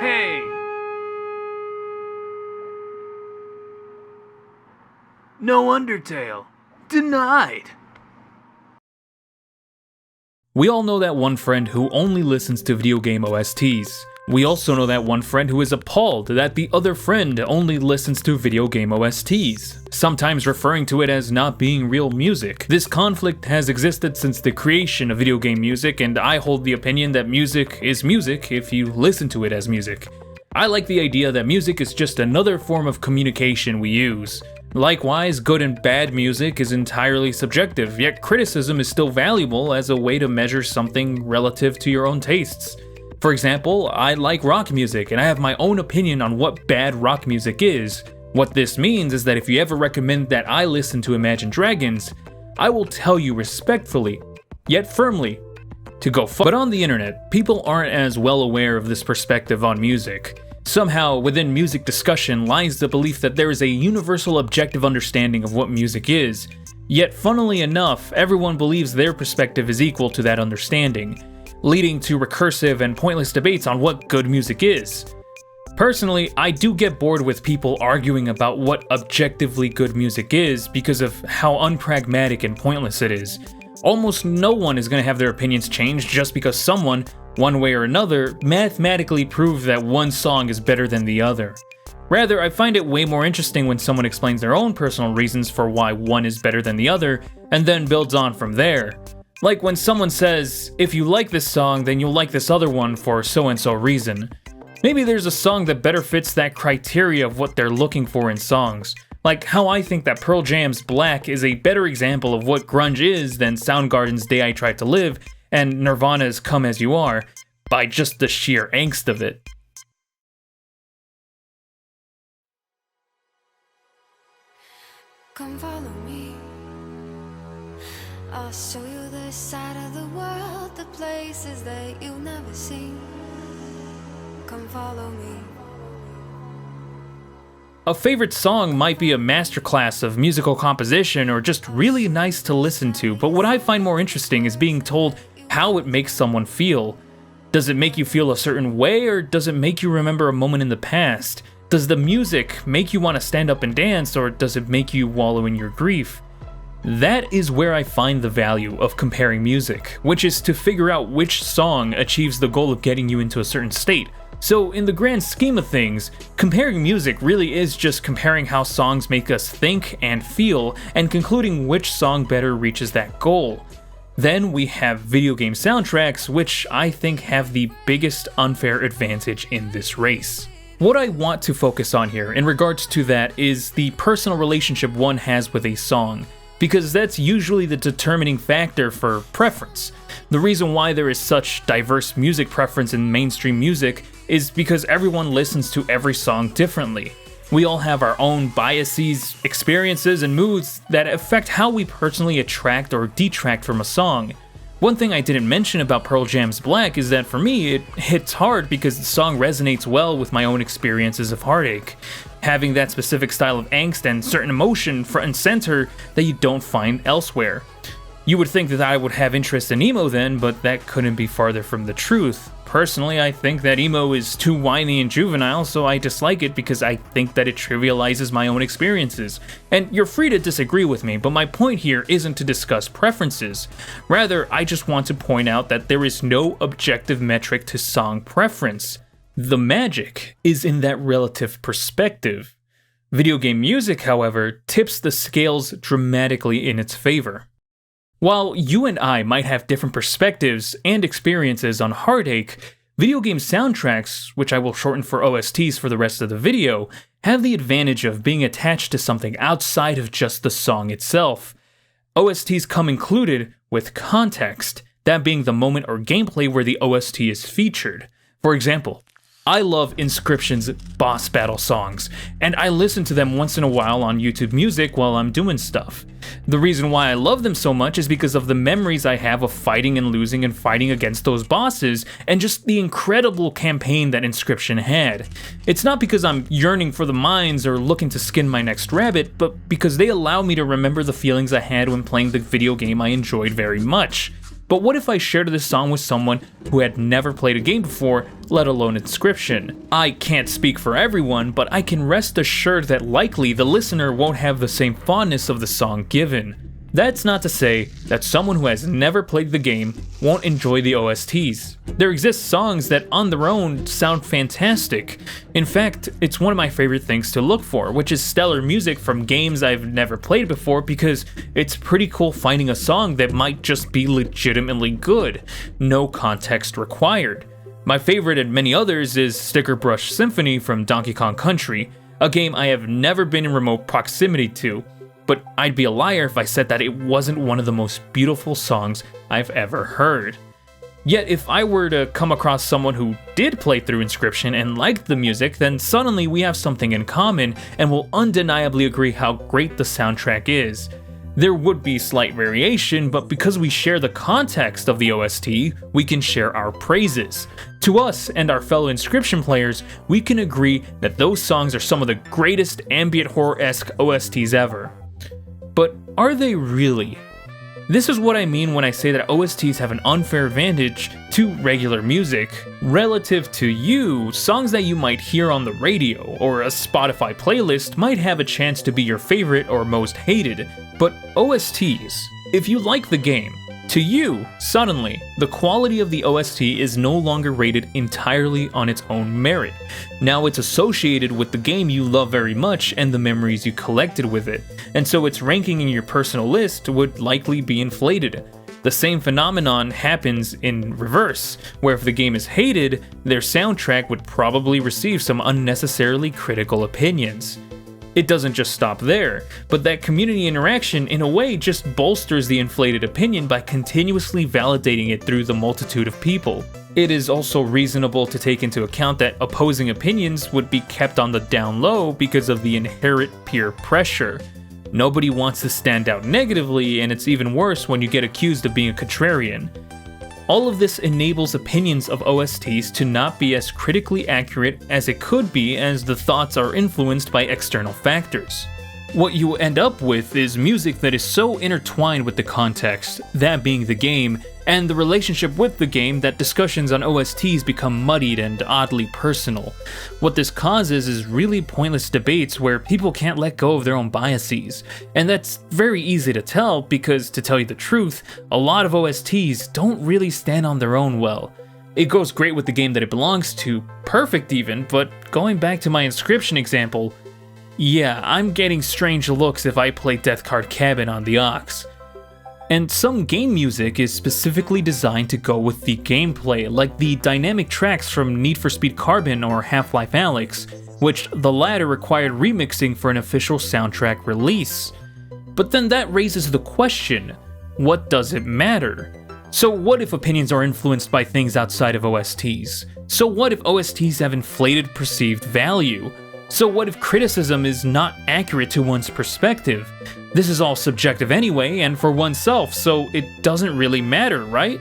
Hey! No Undertale. Denied. We all know that one friend who only listens to video game OSTs. We also know that one friend who is appalled that the other friend only listens to video game OSTs, sometimes referring to it as not being real music. This conflict has existed since the creation of video game music, and I hold the opinion that music is music if you listen to it as music. I like the idea that music is just another form of communication we use. Likewise, good and bad music is entirely subjective, yet criticism is still valuable as a way to measure something relative to your own tastes. For example, I like rock music, and I have my own opinion on what bad rock music is. What this means is that if you ever recommend that I listen to Imagine Dragons, I will tell you respectfully, yet firmly, to go fuck. But on the internet, people aren't as well aware of this perspective on music. Somehow, within music discussion lies the belief that there is a universal objective understanding of what music is, yet funnily enough, everyone believes their perspective is equal to that understanding, leading to recursive and pointless debates on what good music is. Personally, I do get bored with people arguing about what objectively good music is because of how unpragmatic and pointless it is. Almost no one is going to have their opinions changed just because someone, one way or another, mathematically proved that one song is better than the other. Rather, I find it way more interesting when someone explains their own personal reasons for why one is better than the other, and then builds on from there. Like when someone says, if you like this song, then you'll like this other one for so-and-so reason. Maybe there's a song that better fits that criteria of what they're looking for in songs. Like how I think that Pearl Jam's Black is a better example of what grunge is than Soundgarden's Day I Tried to Live and Nirvana's Come As You Are, by just the sheer angst of it. Come follow me. I'll show you the side of the world, the places that you've never seen. Come follow me. A favorite song might be a masterclass of musical composition or just really nice to listen to, but what I find more interesting is being told how it makes someone feel. Does it make you feel a certain way, or does it make you remember a moment in the past? Does the music make you want to stand up and dance, or does it make you wallow in your grief? That is where I find the value of comparing music, which is to figure out which song achieves the goal of getting you into a certain state. So in the grand scheme of things, comparing music really is just comparing how songs make us think and feel, and concluding which song better reaches that goal. Then we have video game soundtracks, which I think have the biggest unfair advantage in this race. What I want to focus on here in regards to that is the personal relationship one has with a song, because that's usually the determining factor for preference. The reason why there is such diverse music preference in mainstream music is because everyone listens to every song differently. We all have our own biases, experiences, and moods that affect how we personally attract or detract from a song. One thing I didn't mention about Pearl Jam's Black is that for me, it hits hard because the song resonates well with my own experiences of heartache, having that specific style of angst and certain emotion front and center that you don't find elsewhere. You would think that I would have interest in emo then, but that couldn't be farther from the truth. Personally, I think that emo is too whiny and juvenile, so I dislike it because I think that it trivializes my own experiences. And you're free to disagree with me, but my point here isn't to discuss preferences. Rather, I just want to point out that there is no objective metric to song preference. The magic is in that relative perspective. Video game music, however, tips the scales dramatically in its favor. While you and I might have different perspectives and experiences on heartache, video game soundtracks, which I will shorten for OSTs for the rest of the video, have the advantage of being attached to something outside of just the song itself. OSTs come included with context, that being the moment or gameplay where the OST is featured. For example, I love Inscription's boss battle songs, and I listen to them once in a while on YouTube Music while I'm doing stuff. The reason why I love them so much is because of the memories I have of fighting and losing and fighting against those bosses, and just the incredible campaign that Inscription had. It's not because I'm yearning for the mines or looking to skin my next rabbit, but because they allow me to remember the feelings I had when playing the video game I enjoyed very much. But what if I shared this song with someone who had never played a game before, let alone Inscription? I can't speak for everyone, but I can rest assured that likely the listener won't have the same fondness of the song given. That's not to say that someone who has never played the game won't enjoy the OSTs. There exist songs that on their own sound fantastic. In fact, it's one of my favorite things to look for, which is stellar music from games I've never played before, because it's pretty cool finding a song that might just be legitimately good, no context required. My favorite and many others is Sticker Brush Symphony from Donkey Kong Country, a game I have never been in remote proximity to. But I'd be a liar if I said that it wasn't one of the most beautiful songs I've ever heard. Yet if I were to come across someone who did play through Inscription and liked the music, then suddenly we have something in common and will undeniably agree how great the soundtrack is. There would be slight variation, but because we share the context of the OST, we can share our praises. To us and our fellow Inscription players, we can agree that those songs are some of the greatest ambient horror-esque OSTs ever. But are they really? This is what I mean when I say that OSTs have an unfair advantage to regular music. Relative to you, songs that you might hear on the radio or a Spotify playlist might have a chance to be your favorite or most hated, but OSTs, if you like the game, to you, suddenly, the quality of the OST is no longer rated entirely on its own merit. Now it's associated with the game you love very much and the memories you collected with it, and so its ranking in your personal list would likely be inflated. The same phenomenon happens in reverse, where if the game is hated, their soundtrack would probably receive some unnecessarily critical opinions. It doesn't just stop there, but that community interaction in a way just bolsters the inflated opinion by continuously validating it through the multitude of people. It is also reasonable to take into account that opposing opinions would be kept on the down low because of the inherent peer pressure. Nobody wants to stand out negatively, and it's even worse when you get accused of being a contrarian. All of this enables opinions of OSTs to not be as critically accurate as it could be, as the thoughts are influenced by external factors. What you end up with is music that is so intertwined with the context, that being the game, and the relationship with the game, that discussions on OSTs become muddied and oddly personal. What this causes is really pointless debates where people can't let go of their own biases, and that's very easy to tell because, to tell you the truth, a lot of OSTs don't really stand on their own well. It goes great with the game that it belongs to, perfect even, but going back to my Inscription example, yeah, I'm getting strange looks if I play Death Card Cabin on the aux. And some game music is specifically designed to go with the gameplay, like the dynamic tracks from Need for Speed Carbon or Half-Life Alyx, which the latter required remixing for an official soundtrack release. But then that raises the question, what does it matter? So what if opinions are influenced by things outside of OSTs? So what if OSTs have inflated perceived value? So what if criticism is not accurate to one's perspective? This is all subjective anyway, and for oneself, so it doesn't really matter, right?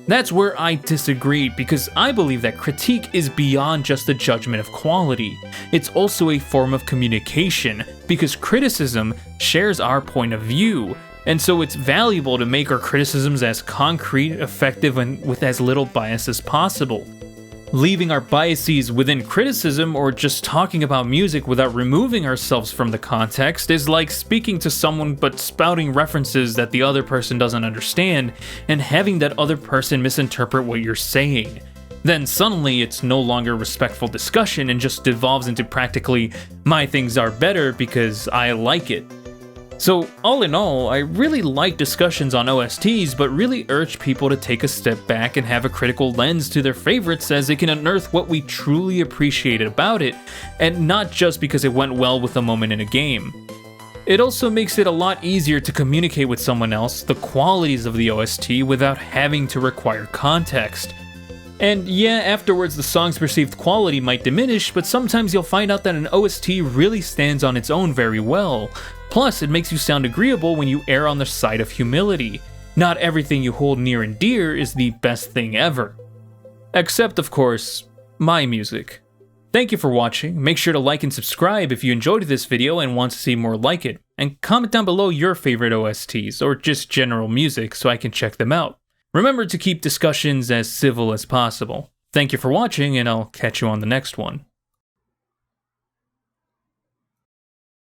That's where I disagree, because I believe that critique is beyond just the judgment of quality. It's also a form of communication, because criticism shares our point of view, and so it's valuable to make our criticisms as concrete, effective, and with as little bias as possible. Leaving our biases within criticism or just talking about music without removing ourselves from the context is like speaking to someone but spouting references that the other person doesn't understand and having that other person misinterpret what you're saying. Then suddenly it's no longer respectful discussion and just devolves into practically, my things are better because I like it. So all in all, I really like discussions on OSTs, but really urge people to take a step back and have a critical lens to their favorites, as it can unearth what we truly appreciated about it, and not just because it went well with a moment in a game. It also makes it a lot easier to communicate with someone else the qualities of the OST without having to require context. And yeah, afterwards the song's perceived quality might diminish, but sometimes you'll find out that an OST really stands on its own very well. Plus, it makes you sound agreeable when you err on the side of humility. Not everything you hold near and dear is the best thing ever. Except, of course, my music. Thank you for watching. Make sure to like and subscribe if you enjoyed this video and want to see more like it. And comment down below your favorite OSTs, or just general music, so I can check them out. Remember to keep discussions as civil as possible. Thank you for watching, and I'll catch you on the next one.